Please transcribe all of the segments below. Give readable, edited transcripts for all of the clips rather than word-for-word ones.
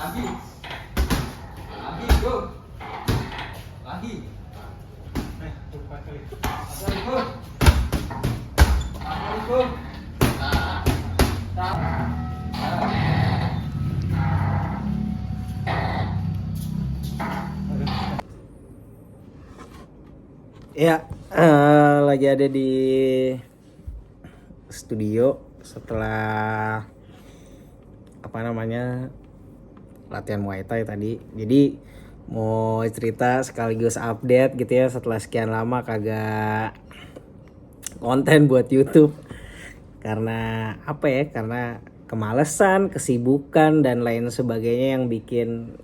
Lagi. Lagi, bro. Lagi. Assalamualaikum. Assalamualaikum. Ya, lagi ada di studio setelah latihan Muay Thai tadi. Jadi mau cerita sekaligus update gitu ya, setelah sekian lama kagak konten buat YouTube. Karena karena kemalesan, kesibukan dan lain sebagainya yang bikin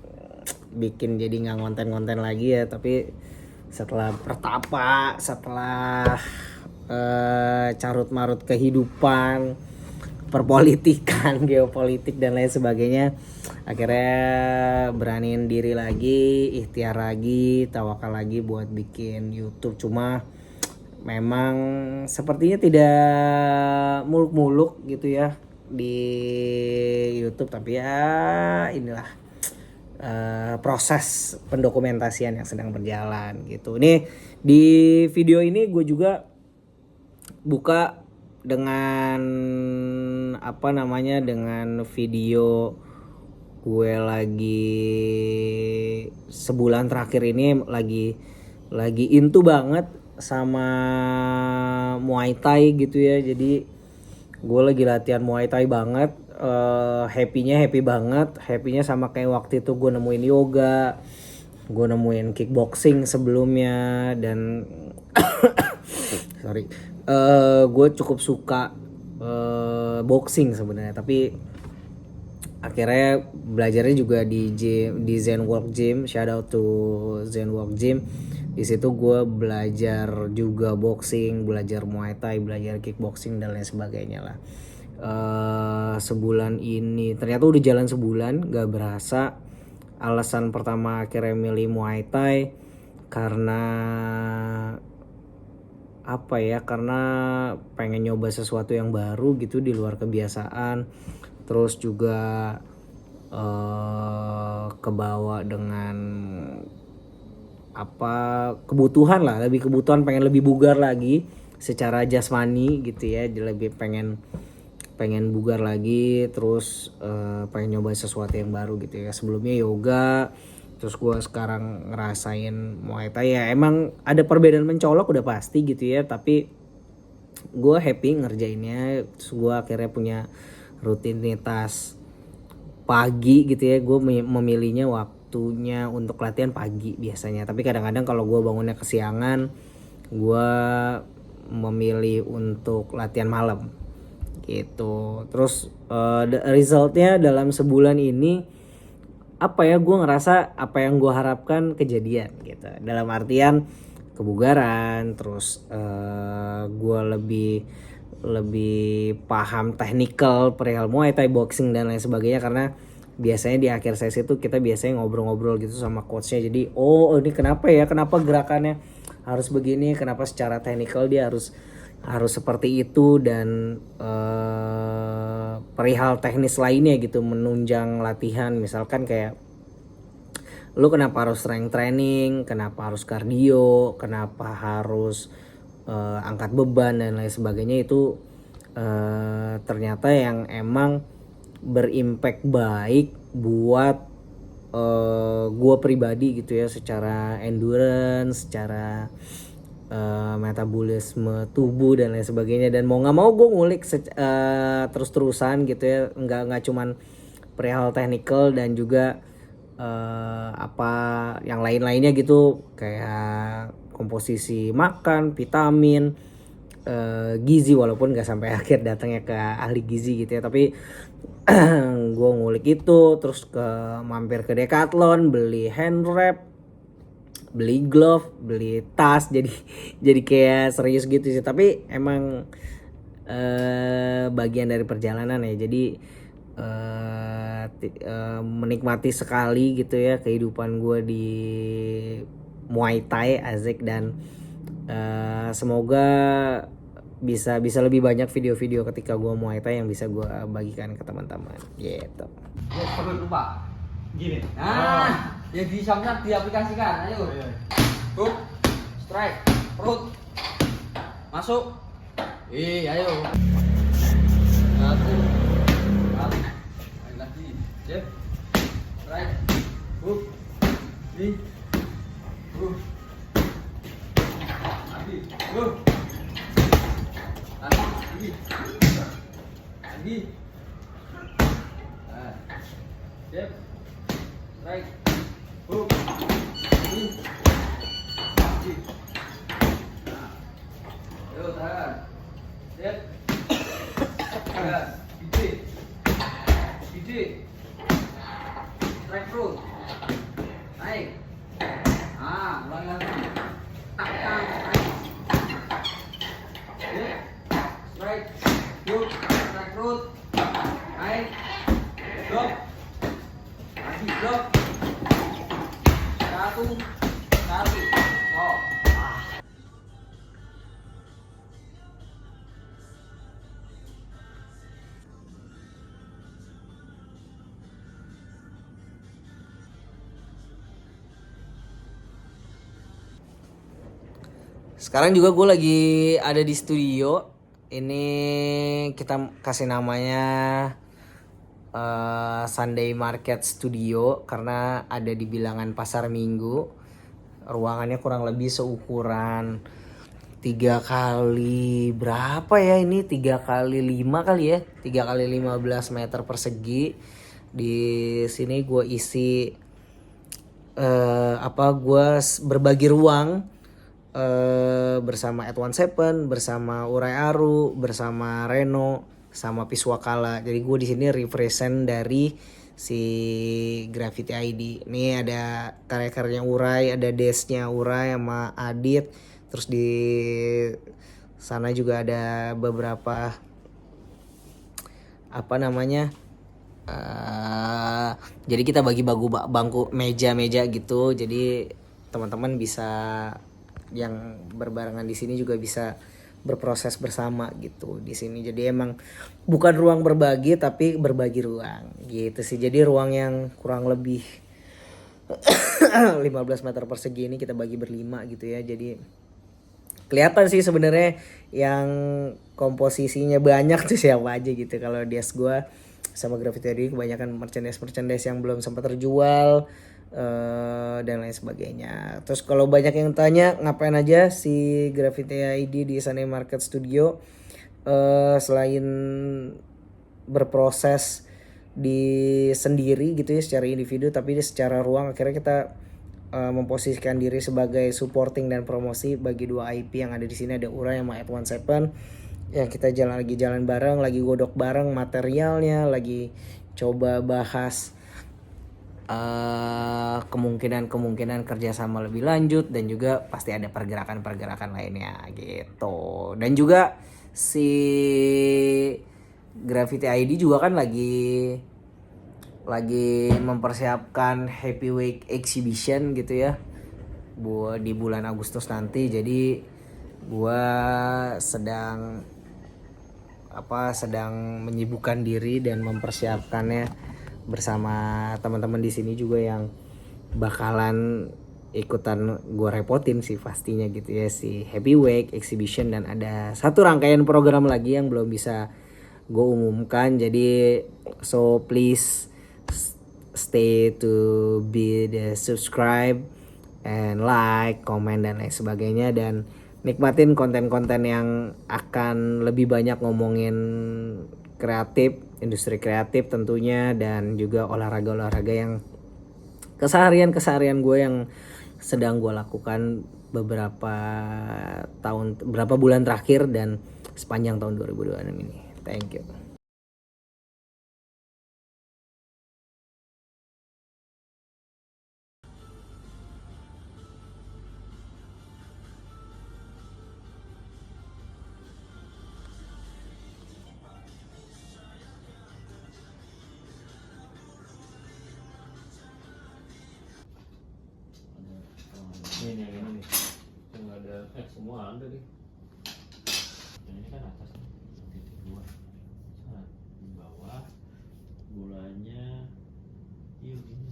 jadi nggak konten-konten lagi ya. Tapi setelah carut marut kehidupan, perpolitikan, geopolitik dan lain sebagainya, akhirnya beraniin diri lagi, ikhtiar lagi, tawakal lagi buat bikin YouTube. Cuma memang sepertinya tidak muluk-muluk gitu ya di YouTube, tapi ya inilah proses pendokumentasian yang sedang berjalan gitu. Ini di video ini gue juga buka dengan dengan video gue lagi sebulan terakhir ini lagi into banget sama Muay Thai gitu ya. Jadi gue lagi latihan Muay Thai banget, happy banget, sama kayak waktu itu gue nemuin yoga, gue nemuin kickboxing sebelumnya, dan gue cukup suka boxing sebenarnya, tapi akhirnya belajarnya juga di Zen Walk Gym. Shout out to Zen Walk Gym. Di situ gue belajar juga boxing, belajar Muay Thai, belajar kickboxing dan lain sebagainya lah. Sebulan ini ternyata udah jalan sebulan, gak berasa. Alasan pertama akhirnya milih Muay Thai karena karena pengen nyoba sesuatu yang baru gitu di luar kebiasaan. Terus juga kebawa dengan kebutuhan lah, pengen lebih bugar lagi secara jasmani gitu ya, lebih pengen bugar lagi. Terus pengen nyoba sesuatu yang baru gitu ya. Sebelumnya yoga, terus gue sekarang ngerasain Muay Thai. Ya emang ada perbedaan mencolok udah pasti gitu ya, tapi gue happy ngerjainnya. Terus gue akhirnya punya rutinitas pagi gitu ya. Gue memilihnya waktunya untuk latihan pagi biasanya, tapi kadang-kadang kalau gue bangunnya kesiangan, gue memilih untuk latihan malam gitu. Terus resultnya dalam sebulan ini gue ngerasa apa yang gue harapkan kejadian gitu, dalam artian kebugaran. Terus gue lebih paham technical perihal Muay Thai, boxing dan lain sebagainya, karena biasanya di akhir sesi itu kita biasanya ngobrol-ngobrol gitu sama coachnya. Jadi ini kenapa gerakannya harus begini, kenapa secara technical dia harus seperti itu, dan perihal teknis lainnya gitu menunjang latihan. Misalkan kayak lu kenapa harus strength training, kenapa harus kardio, kenapa harus angkat beban dan lain sebagainya. Itu ternyata yang emang berimpact baik buat gue pribadi gitu ya, secara endurance, secara metabolisme tubuh dan lain sebagainya. Dan mau nggak mau gue ngulik terus-terusan gitu ya, nggak cuman perihal technical, dan juga yang lain-lainnya gitu, kayak komposisi makan, vitamin, gizi, walaupun nggak sampai akhir datangnya ke ahli gizi gitu ya, tapi gue ngulik itu. Terus mampir ke Decathlon, beli hand wrap, beli glove, beli tas, jadi kayak serius gitu sih. Tapi emang bagian dari perjalanan ya. Jadi menikmati sekali gitu ya kehidupan gue di Muay Thai, Azek. Dan semoga bisa lebih banyak video-video ketika gue Muay Thai yang bisa gue bagikan ke teman-teman gitu. Perlu lupa. Gini. Nah, yang di Samsat diaplikasikan. Ayo. Iya. Hook, strike, perut, masuk. Ayo. Satu, kali, lagi, jab, strike, hook, hook, lagi, hook, lagi, jab, strike, hook, lagi. Nah, ayo tahan. Jab. Gede. Strike perut. Naik. Ulangi lagi. Tekan. Naik. Strike. Hook. Strike perut. Naik. Drop. Lagi drop. Satu. Stop. Sekarang juga gue lagi ada di studio. Ini kita kasih namanya Sunday Market Studio karena ada di bilangan Pasar Minggu. Ruangannya kurang lebih seukuran 3 kali berapa ya ini? 3 kali 5 kali ya. 3 kali 15 meter persegi. Di sini gue isi gue berbagi ruang bersama At17, bersama Urai Aru, bersama Reno, sama Piswakala. Jadi gue di sini represent dari si Graffiti ID. Ini ada karya-karyanya Urai, ada desknya Urai sama Adit. Terus di sana juga ada beberapa jadi kita bagi bangku meja-meja gitu. Jadi teman-teman bisa yang berbarengan di sini juga bisa berproses bersama gitu di sini. Jadi emang bukan ruang berbagi tapi berbagi ruang gitu sih. Jadi ruang yang kurang lebih 15 meter persegi ini kita bagi berlima gitu ya. Jadi kelihatan sih sebenarnya yang komposisinya banyak tuh siapa aja gitu. Kalau di gue sama Graffiti ID kebanyakan merchandise yang belum sempat terjual dan lain sebagainya. Terus kalau banyak yang tanya ngapain aja si Graffiti ID di Sunday Market Studio, selain berproses di sendiri gitu ya secara individu, tapi secara ruang akhirnya kita memposisikan diri sebagai supporting dan promosi bagi 2 IP yang ada di sini. Ada Urai sama At17 ya, kita jalan bareng, lagi godok bareng materialnya, lagi coba bahas kemungkinan kerjasama lebih lanjut, dan juga pasti ada pergerakan lainnya gitu. Dan juga si Graffiti ID juga kan lagi mempersiapkan Happy Week Exhibition gitu ya di bulan Agustus nanti. Jadi gua sedang menyibukkan diri dan mempersiapkannya bersama teman-teman di sini juga yang bakalan ikutan gue repotin sih pastinya gitu ya, si Happy Week Exhibition. Dan ada satu rangkaian program lagi yang belum bisa gue umumkan. Jadi so please stay to be the subscribe and like, comment dan lain sebagainya, dan nikmatin konten-konten yang akan lebih banyak ngomongin kreatif, industri kreatif tentunya, dan juga olahraga yang keseharian gue yang sedang gue lakukan beberapa bulan terakhir dan sepanjang tahun 2026 ini. Thank you. Ini yang ini nih. Yang ada semua ada deh. Yang ini kan atas nih. Titik 2. Di bawah gulanya ini.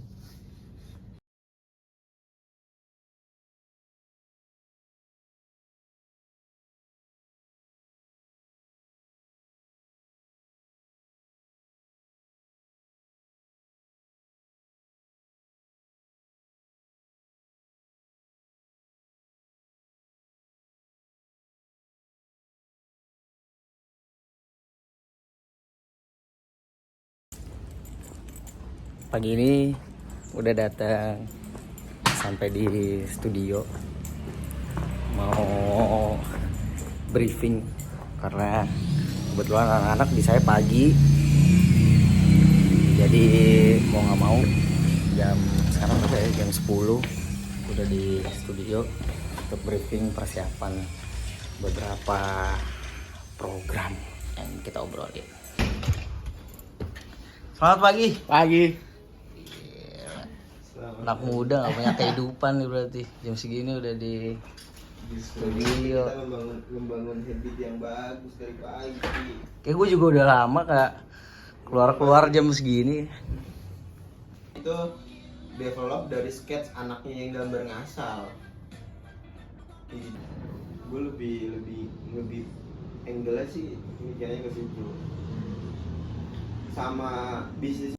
Pagi ini udah datang sampai di studio, mau briefing karena kebetulan anak-anak di saya pagi, jadi mau nggak mau sekarang udah jam 10 udah di studio untuk briefing persiapan beberapa program yang kita obrolin. Selamat pagi. Pagi. Anak muda nggak punya kehidupan nih berarti jam segini udah di studio. Kita membangun habit yang bagus dari pagi. Kayak gue juga udah lama kak keluar jam segini. Itu develop dari sketch anaknya yang gambar ngasal. Gue lebih angle sih mikirnya ke situ. Sama bisnis.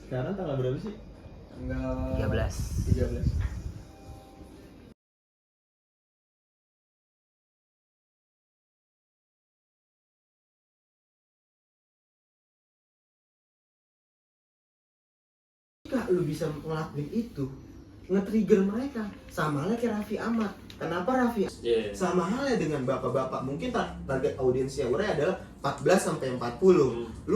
Sekarang tanggal berapa sih? Tanggal 13. 13. Jika lu bisa ngelakuin itu, nge-trigger mereka, sama halnya kayak Raffi Ahmad. Kenapa Raffi? Yeah. Sama halnya dengan bapak-bapak, mungkin target audiensnya Uray adalah 14 sampai 40. Lu